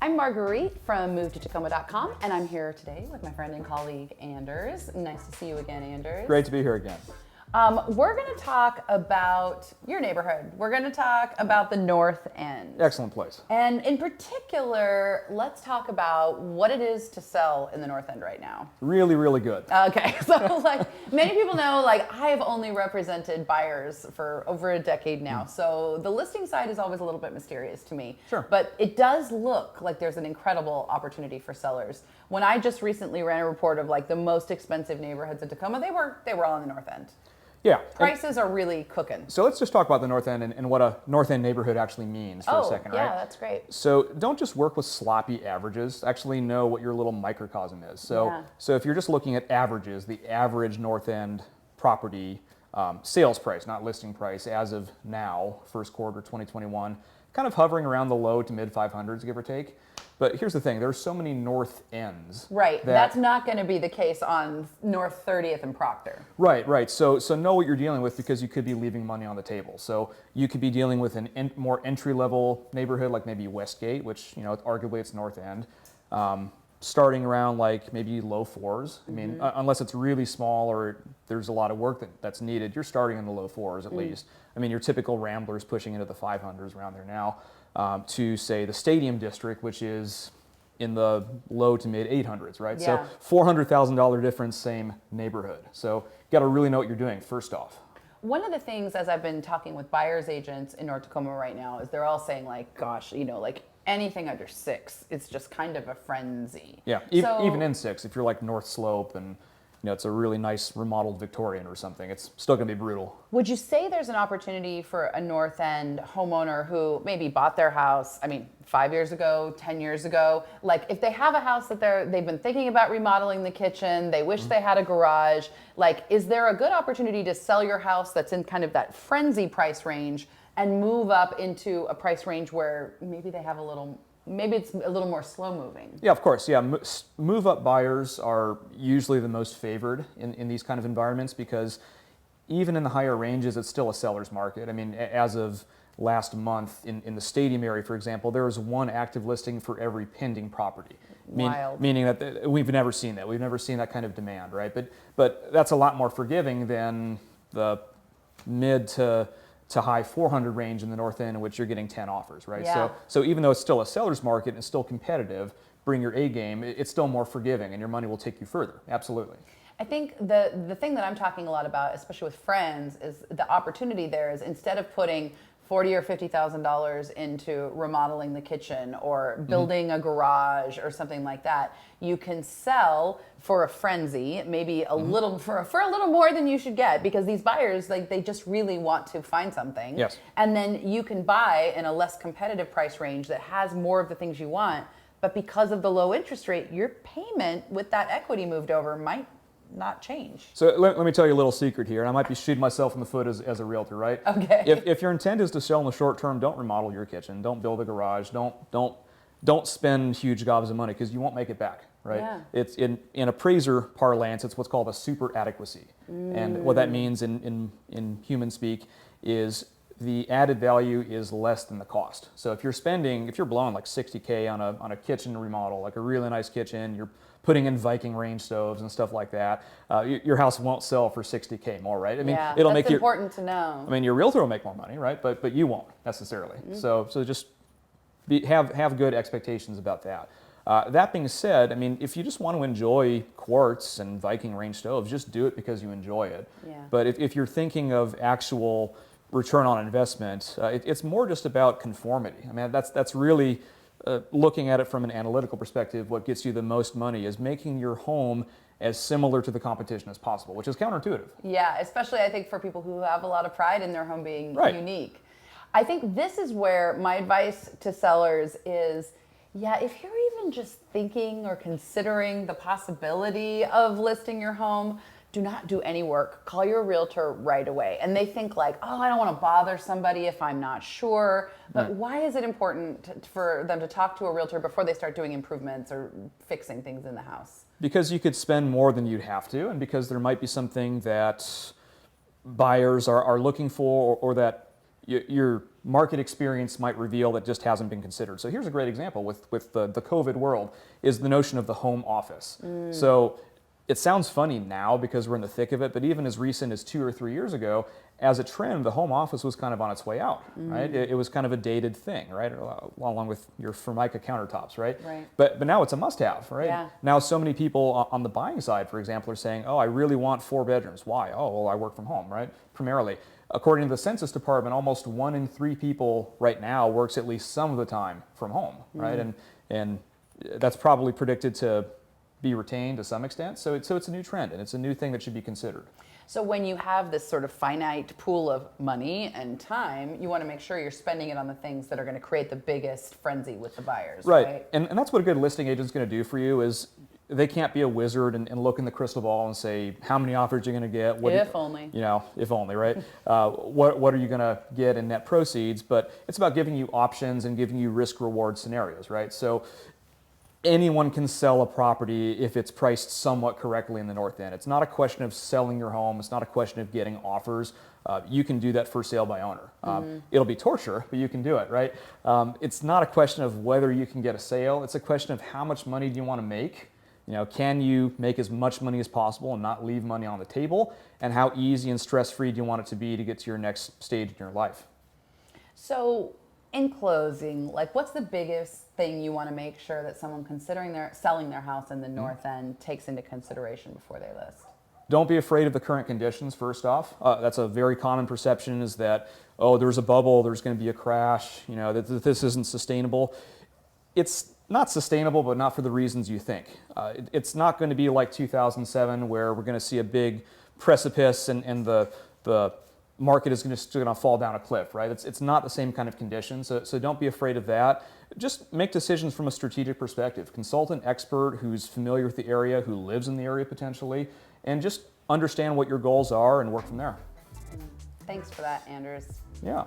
I'm Marguerite from MoveToTacoma.com, and I'm here today with my friend and colleague, Anders. Nice to see you again, Anders. Great to be here again. We're going to talk about your neighborhood. We're going to talk about the North End. Excellent place. And in particular, let's talk about what it is to sell in the North End right now. Really, really good. Okay, so like many people know, like I have only represented buyers for over a decade now. So the listing side is always a little bit mysterious to me. Sure. But it does look like there's an incredible opportunity for sellers. When I just recently ran a report of like the most expensive neighborhoods in Tacoma, they were all in the North End. Yeah. Prices are really cooking. So let's just talk about the North End and what a North End neighborhood actually means for a second, right? Yeah, that's great. So don't just work with sloppy averages. Actually know what your little microcosm is. So if you're just looking at averages, the average North End property sales price, not listing price, as of now, first quarter 2021, kind of hovering around the low to mid 500s, give or take. But here's the thing, there's so many North Ends. Right, that's not going to be the case on North 30th and Proctor. Right. So know what you're dealing with, because you could be leaving money on the table. So you could be dealing with an more entry-level neighborhood, like maybe Westgate, which, you know, arguably it's North End, starting around like maybe low fours. I mean, unless it's really small or there's a lot of work that's needed, you're starting in the low fours at least. I mean, your typical Ramblers pushing into the 500s around there now. To say the Stadium District, which is in the low to mid 800s, right? Yeah. So $400,000 difference, same neighborhood. So you got to really know what you're doing first off. One of the things, as I've been talking with buyers agents in North Tacoma right now, is they're all saying like, gosh, you know, like anything under 6, it's just kind of a frenzy. Yeah, even in 6, if you're like North Slope and you know, it's a really nice remodeled Victorian or something, it's still going to be brutal. Would you say there's an opportunity for a North End homeowner who maybe bought their house, 5 years ago, 10 years ago, like if they have a house that they've been thinking about remodeling the kitchen, they wish they had a garage, like is there a good opportunity to sell your house that's in kind of that frenzy price range and move up into a price range where maybe they have maybe it's a little more slow moving? Yeah, of course. Yeah, move up buyers are usually the most favored in these kind of environments, because even in the higher ranges, it's still a seller's market. I mean, as of last month in the Stadium area, for example, there was one active listing for every pending property. Wild. Meaning that we've never seen that. We've never seen that kind of demand, right? But that's a lot more forgiving than the mid to high 400 range in the North End, in which you're getting 10 offers, right? Yeah. So even though it's still a seller's market and it's still competitive, bring your A game, it's still more forgiving and your money will take you further. Absolutely. I think the thing that I'm talking a lot about, especially with friends, is the opportunity there is instead of putting $40,000 or $50,000 into remodeling the kitchen or building a garage or something like that, you can sell for a frenzy, maybe a little for a little more than you should get, because these buyers, like, they just really want to find something. Yes. And then you can buy in a less competitive price range that has more of the things you want, but because of the low interest rate, your payment with that equity moved over might not change. So let me tell you a little secret here, and I might be shooting myself in the foot as a realtor, right? Okay. If your intent is to sell in the short term, don't remodel your kitchen, don't build a garage, don't spend huge gobs of money, because you won't make it back, right? Yeah. It's in appraiser parlance, it's what's called a super adequacy. And what that means in human speak is the added value is less than the cost. So if you're blowing like $60K on a kitchen remodel, like a really nice kitchen, you're putting in Viking range stoves and stuff like that, your house won't sell for $60K more, right? I mean, it'll that's make you. important to know. I mean, your realtor will make more money, right? But you won't necessarily. So just have good expectations about that. That being said, I mean, if you just want to enjoy quartz and Viking range stoves, just do it because you enjoy it. Yeah. But if you're thinking of actual return on investment, it's more just about conformity. I mean, that's really looking at it from an analytical perspective. What gets you the most money is making your home as similar to the competition as possible, which is counterintuitive. Yeah, especially I think for people who have a lot of pride in their home being unique. I think this is where my advice to sellers is, if you're even just thinking or considering the possibility of listing your home, do not do any work. Call your realtor right away. And they think like, oh, I don't want to bother somebody if I'm not sure. But why is it important for them to talk to a realtor before they start doing improvements or fixing things in the house? Because you could spend more than you'd have to, and because there might be something that buyers are looking for, or that your market experience might reveal that just hasn't been considered. So here's a great example with the COVID world is the notion of the home office. So it sounds funny now because we're in the thick of it, but even as recent as 2 or 3 years ago, as a trend, the home office was kind of on its way out, right? It was kind of a dated thing, right? Along with your Formica countertops, right? But now it's a must-have, right? Yeah. Now so many people on the buying side, for example, are saying, oh, I really want 4 bedrooms. Why? Oh, well, I work from home, right? Primarily. According to the Census Department, almost 1 in 3 people right now works at least some of the time from home, right? And that's probably predicted to be retained to some extent. So it's a new trend, and it's a new thing that should be considered. So when you have this sort of finite pool of money and time, you want to make sure you're spending it on the things that are going to create the biggest frenzy with the buyers, right? And that's what a good listing agent's going to do for you is they can't be a wizard and look in the crystal ball and say, how many offers you're going to get? If only. You know, if only, right? What are you going to get in net proceeds? But it's about giving you options and giving you risk-reward scenarios, right? So anyone can sell a property if it's priced somewhat correctly in the North End. It's not a question of selling your home. It's not a question of getting offers. You can do that for sale by owner. It'll be torture, but you can do it, right? It's not a question of whether you can get a sale. It's a question of how much money do you want to make. You know, can you make as much money as possible and not leave money on the table? And how easy and stress-free do you want it to be to get to your next stage in your life? So in closing, like what's the biggest thing you want to make sure that someone considering selling their house in the North End takes into consideration before they list? Don't be afraid of the current conditions, first off. That's a very common perception is that, oh, there's a bubble, there's going to be a crash, you know, that this isn't sustainable. It's not sustainable, but not for the reasons you think. It's not going to be like 2007 where we're going to see a big precipice and the market is just going to fall down a cliff, right? It's not the same kind of condition, so don't be afraid of that. Just make decisions from a strategic perspective. Consult an expert who's familiar with the area, who lives in the area potentially, and just understand what your goals are and work from there. Thanks for that, Anders. Yeah.